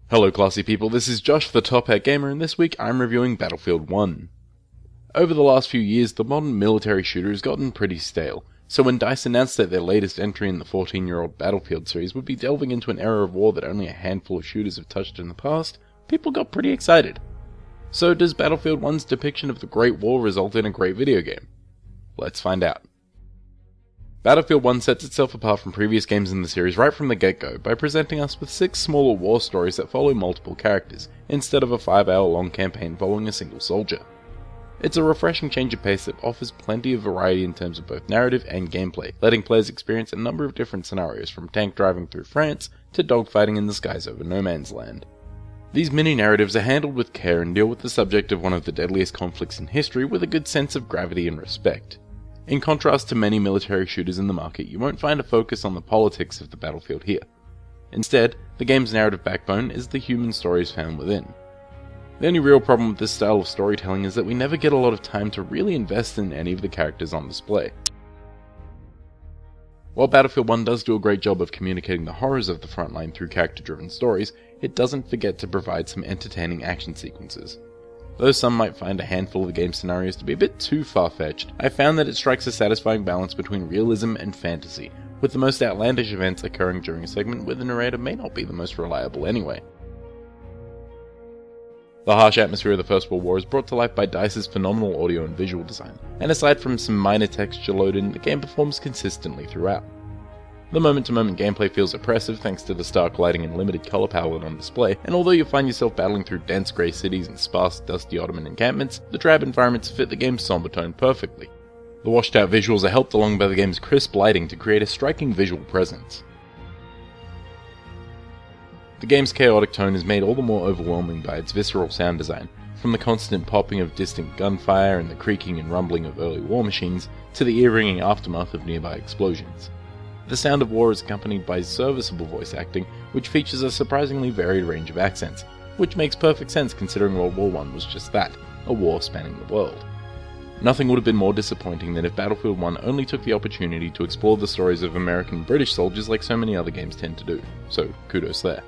Hello classy people, this is Josh the Top Hat Gamer, and this week I'm reviewing Battlefield 1. Over the last few years, the modern military shooter has gotten pretty stale, so when DICE announced that their latest entry in the 14-year-old Battlefield series would be delving into an era of war that only a handful of shooters have touched in the past, people got pretty excited. So does Battlefield 1's depiction of the Great War result in a great video game? Let's find out. Battlefield 1 sets itself apart from previous games in the series right from the get-go by presenting us with 6 smaller war stories that follow multiple characters, instead of a 5-hour-long campaign following a single soldier. It's a refreshing change of pace that offers plenty of variety in terms of both narrative and gameplay, letting players experience a number of different scenarios from tank driving through France to dogfighting in the skies over no man's land. These mini-narratives are handled with care and deal with the subject of one of the deadliest conflicts in history with a good sense of gravity and respect. In contrast to many military shooters in the market, you won't find a focus on the politics of the battlefield here. Instead, the game's narrative backbone is the human stories found within. The only real problem with this style of storytelling is that we never get a lot of time to really invest in any of the characters on display. While Battlefield 1 does do a great job of communicating the horrors of the frontline through character-driven stories, it doesn't forget to provide some entertaining action sequences. Though some might find a handful of the game's scenarios to be a bit too far-fetched, I found that it strikes a satisfying balance between realism and fantasy, with the most outlandish events occurring during a segment where the narrator may not be the most reliable anyway. The harsh atmosphere of the First World War is brought to life by DICE's phenomenal audio and visual design, and aside from some minor texture load-in, the game performs consistently throughout. The moment-to-moment gameplay feels oppressive thanks to the stark lighting and limited colour palette on display, and although you find yourself battling through dense grey cities and sparse, dusty Ottoman encampments, the drab environments fit the game's somber tone perfectly. The washed-out visuals are helped along by the game's crisp lighting to create a striking visual presence. The game's chaotic tone is made all the more overwhelming by its visceral sound design, from the constant popping of distant gunfire and the creaking and rumbling of early war machines, to the ear-ringing aftermath of nearby explosions. The sound of war is accompanied by serviceable voice acting, which features a surprisingly varied range of accents, which makes perfect sense considering World War I was just that, a war spanning the world. Nothing would have been more disappointing than if Battlefield 1 only took the opportunity to explore the stories of American and British soldiers like so many other games tend to do, so kudos there.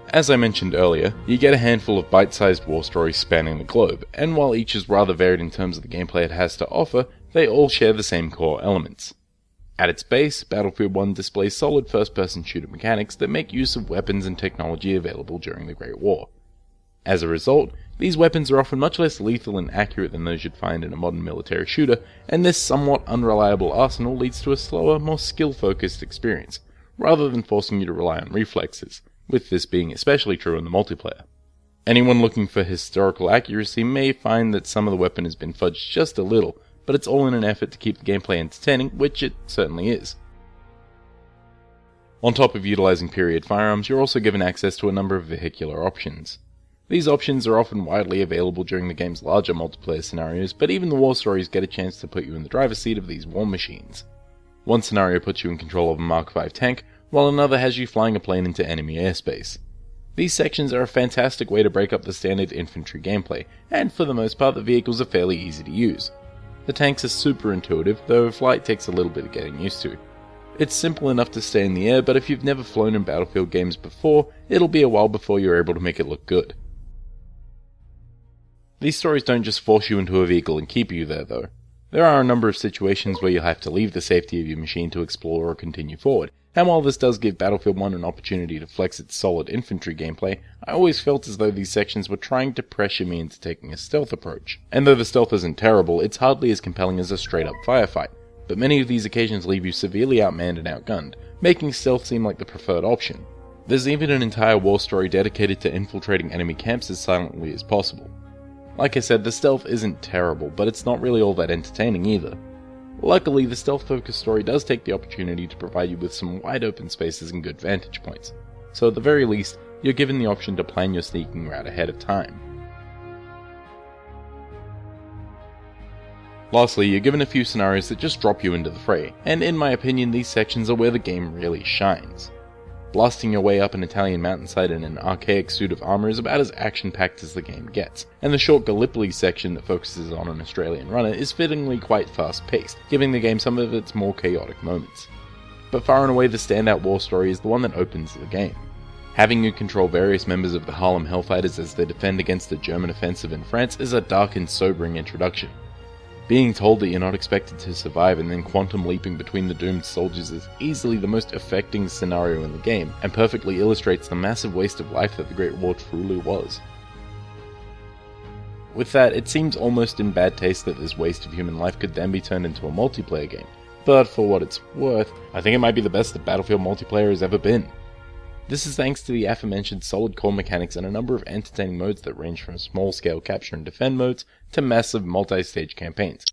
As I mentioned earlier, you get a handful of bite-sized war stories spanning the globe, and while each is rather varied in terms of the gameplay it has to offer, they all share the same core elements. At its base, Battlefield 1 displays solid first-person shooter mechanics that make use of weapons and technology available during the Great War. As a result, these weapons are often much less lethal and accurate than those you'd find in a modern military shooter, and this somewhat unreliable arsenal leads to a slower, more skill-focused experience, rather than forcing you to rely on reflexes, with this being especially true in the multiplayer. Anyone looking for historical accuracy may find that some of the weapon has been fudged just a little, but it's all in an effort to keep the gameplay entertaining, which it certainly is. On top of utilizing period firearms, you're also given access to a number of vehicular options. These options are often widely available during the game's larger multiplayer scenarios, but even the war stories get a chance to put you in the driver's seat of these war machines. One scenario puts you in control of a Mark V tank, while another has you flying a plane into enemy airspace. These sections are a fantastic way to break up the standard infantry gameplay, and for the most part the vehicles are fairly easy to use. The tanks are super intuitive, though flight takes a little bit of getting used to. It's simple enough to stay in the air, but if you've never flown in Battlefield games before, it'll be a while before you're able to make it look good. These stories don't just force you into a vehicle and keep you there though. There are a number of situations where you'll have to leave the safety of your machine to explore or continue forward, and while this does give Battlefield 1 an opportunity to flex its solid infantry gameplay, I always felt as though these sections were trying to pressure me into taking a stealth approach. And though the stealth isn't terrible, it's hardly as compelling as a straight-up firefight, but many of these occasions leave you severely outmanned and outgunned, making stealth seem like the preferred option. There's even an entire war story dedicated to infiltrating enemy camps as silently as possible. Like I said, the stealth isn't terrible, but it's not really all that entertaining either. Luckily, the stealth-focused story does take the opportunity to provide you with some wide-open spaces and good vantage points, so at the very least, you're given the option to plan your sneaking route ahead of time. Lastly, you're given a few scenarios that just drop you into the fray, and in my opinion these sections are where the game really shines. Blasting your way up an Italian mountainside in an archaic suit of armour is about as action-packed as the game gets, and the short Gallipoli section that focuses on an Australian runner is fittingly quite fast-paced, giving the game some of its more chaotic moments. But far and away the standout war story is the one that opens the game. Having you control various members of the Harlem Hellfighters as they defend against the German offensive in France is a dark and sobering introduction. Being told that you're not expected to survive and then quantum leaping between the doomed soldiers is easily the most affecting scenario in the game, and perfectly illustrates the massive waste of life that the Great War truly was. With that, it seems almost in bad taste that this waste of human life could then be turned into a multiplayer game, but for what it's worth, I think it might be the best that Battlefield multiplayer has ever been. This is thanks to the aforementioned solid core mechanics and a number of entertaining modes that range from small-scale capture and defend modes to massive multi-stage campaigns.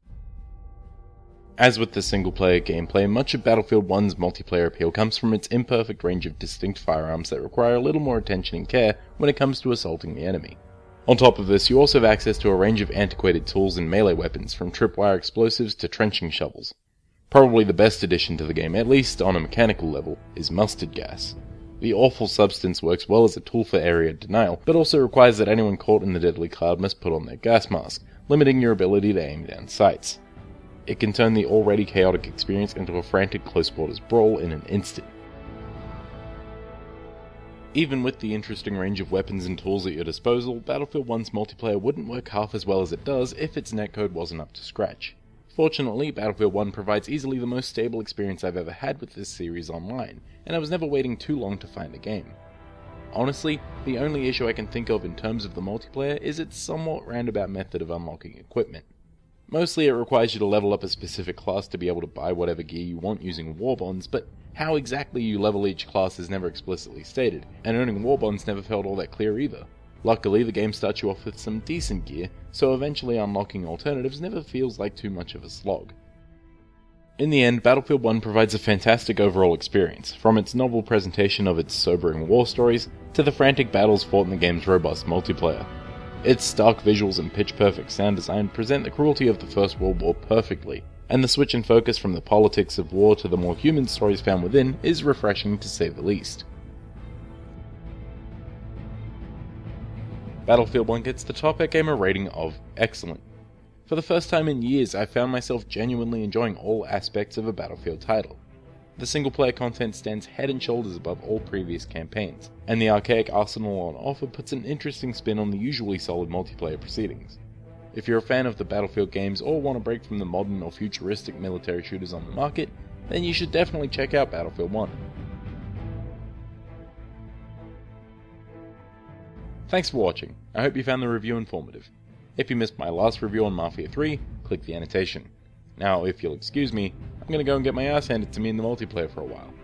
As with the single-player gameplay, much of Battlefield 1's multiplayer appeal comes from its imperfect range of distinct firearms that require a little more attention and care when it comes to assaulting the enemy. On top of this, you also have access to a range of antiquated tools and melee weapons, from tripwire explosives to trenching shovels. Probably the best addition to the game, at least on a mechanical level, is mustard gas. The awful substance works well as a tool for area denial, but also requires that anyone caught in the deadly cloud must put on their gas mask, limiting your ability to aim down sights. It can turn the already chaotic experience into a frantic close quarters brawl in an instant. Even with the interesting range of weapons and tools at your disposal, Battlefield 1's multiplayer wouldn't work half as well as it does if its netcode wasn't up to scratch. Fortunately, Battlefield 1 provides easily the most stable experience I've ever had with this series online, and I was never waiting too long to find a game. Honestly, the only issue I can think of in terms of the multiplayer is its somewhat roundabout method of unlocking equipment. Mostly it requires you to level up a specific class to be able to buy whatever gear you want using war bonds, but how exactly you level each class is never explicitly stated, and earning war bonds never felt all that clear either. Luckily, the game starts you off with some decent gear, so eventually unlocking alternatives never feels like too much of a slog. In the end, Battlefield 1 provides a fantastic overall experience, from its novel presentation of its sobering war stories, to the frantic battles fought in the game's robust multiplayer. Its stark visuals and pitch-perfect sound design present the cruelty of the First World War perfectly, and the switch in focus from the politics of war to the more human stories found within is refreshing to say the least. Battlefield 1 gets the top gamer rating of excellent. For the first time in years, I found myself genuinely enjoying all aspects of a Battlefield title. The single-player content stands head and shoulders above all previous campaigns, and the archaic arsenal on offer puts an interesting spin on the usually solid multiplayer proceedings. If you're a fan of the Battlefield games or want a break from the modern or futuristic military shooters on the market, then you should definitely check out Battlefield 1. Thanks for watching. I hope you found the review informative. If you missed my last review on Mafia 3, click the annotation. Now, if you'll excuse me, I'm gonna go and get my ass handed to me in the multiplayer for a while.